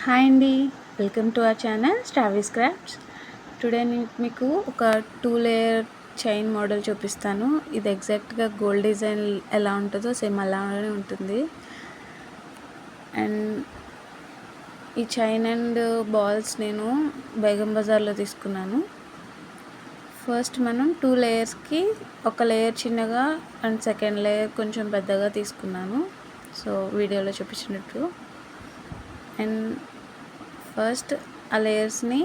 Hi అండి, welcome to our channel Stavy's Crafts. Today నేను మీకు ఒక 2 లేయర్ చైన్ మోడల్ చూపిస్తాను. ఇది ఎగ్జాక్ట్గా గోల్డ్ డిజైన్ ఎలా ఉంటుందో సేమ్ అలానే ఉంటుంది. అండ్ ఈ చైన్ అండ్ బాల్స్ నేను బేగం బజార్లో తీసుకున్నాను. ఫస్ట్ మనం 2 లేయర్స్కి ఒక లేయర్ చిన్నగా అండ్ సెకండ్ లేయర్ కొంచెం పెద్దగా తీసుకున్నాను. సో వీడియోలో చూపించినట్టు. అండ్ ఫస్ట్ ఆ లేయర్స్ని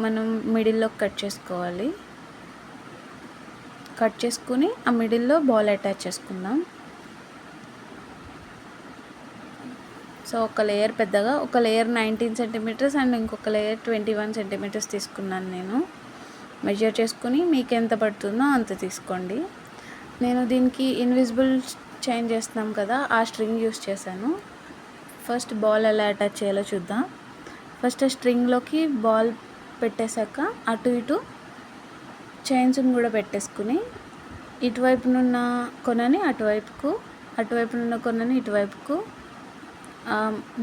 మనం మిడిల్లో కట్ చేసుకోవాలి. కట్ చేసుకుని ఆ మిడిల్లో బాల్ అటాచ్ చేసుకుందాం. సో ఒక లేయర్ పెద్దగా, ఒక లేయర్ 19 సెంటీమీటర్స్ అండ్ ఇంకొక లేయర్ 21 సెంటీమీటర్స్ తీసుకున్నాను. నేను మెజర్ చేసుకుని మీకు ఎంత పడుతుందో అంత తీసుకోండి. నేను దీనికి ఇన్విజిబుల్ చైన్ చేస్తున్నాం కదా, ఆ స్ట్రింగ్ యూస్ చేశాను. ఫస్ట్ బాల్ ఎలా అటాచ్ చేయాలో చూద్దాం. ఫస్ట్ స్ట్రింగ్లోకి బాల్ పెట్టేశాక అటు ఇటు చైన్స్ని కూడా పెట్టేసుకుని ఇటువైపునున్న కొనని అటువైపుకు, అటువైపునున్న కొనని ఇటువైపుకు,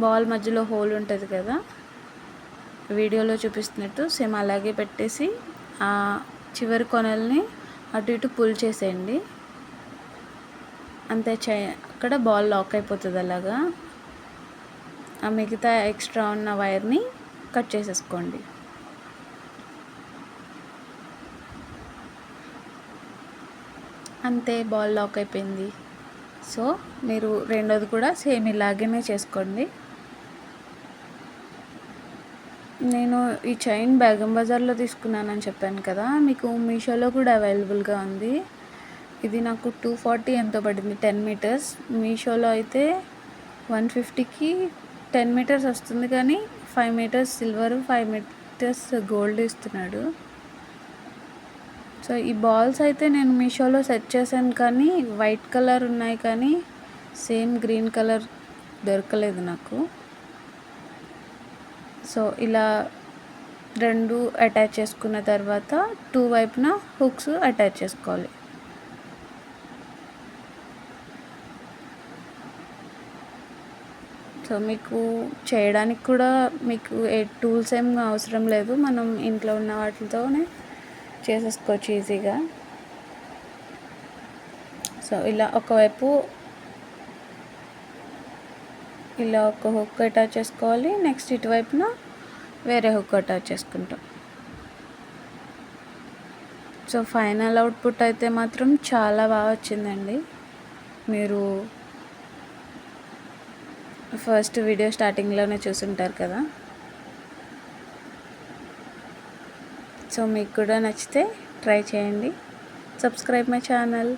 బాల్ మధ్యలో హోల్ ఉంటుంది కదా వీడియోలో చూపిస్తున్నట్టు సేమ్ అలాగే పెట్టేసి ఆ చివరి కొనల్ని అటు ఇటు పుల్ చేసేయండి. అంతే, అక్కడ బాల్ లాక్ అయిపోతుంది. అలాగా ఆ మిగతా ఎక్స్ట్రా ఉన్న వైర్ని కట్ చేసేసుకోండి. అంతే, బాల్ లాక్ అయిపోయింది. సో మీరు రెండోది కూడా సేమ్ ఇలాగనే చేసుకోండి. నేను ఈ చైన్ బేగం బజార్లో తీసుకున్నానని చెప్పాను కదా, మీకు మీషోలో కూడా అవైలబుల్గా ఉంది. ఇది నాకు 240 ఎంతో పడింది, 10 మీటర్స్. మీషోలో అయితే 150కి 10 మీటర్స్ వస్తుంది, కానీ 5 మీటర్స్ సిల్వర్, 5 మీటర్స్ గోల్డ్ ఇస్తున్నాడు. సో ఈ బాల్స్ అయితే నేను మీషోలో సెర్చ్ చేశాను, కానీ వైట్ కలర్ ఉన్నాయి, కానీ సేమ్ గ్రీన్ కలర్ దొరకలేదు నాకు. సో ఇలా రెండు అటాచ్ చేసుకున్న తర్వాత 2 వైపున హుక్స్ అటాచ్ చేసుకోవాలి. సో మీకు చేయడానికి కూడా మీకు టూల్స్ ఏం అవసరం లేదు, మనం ఇంట్లో ఉన్న వాటితోనే చేసేసుకోవచ్చు ఈజీగా. సో ఇలా ఒకవైపు ఇలా ఒక హుక్ అటాచ్ చేసుకోవాలి, నెక్స్ట్ ఇటువైపున వేరే హుక్ అటాచ్ చేసుకుంటాం. సో ఫైనల్ అవుట్పుట్ అయితే మాత్రం చాలా బాగా వచ్చిందండి. మీరు ఫస్ట్ వీడియో స్టార్టింగ్లోనే చూసుంటారు కదా. సో మీకు కూడా నచ్చితే ట్రై చేయండి. Subscribe my channel.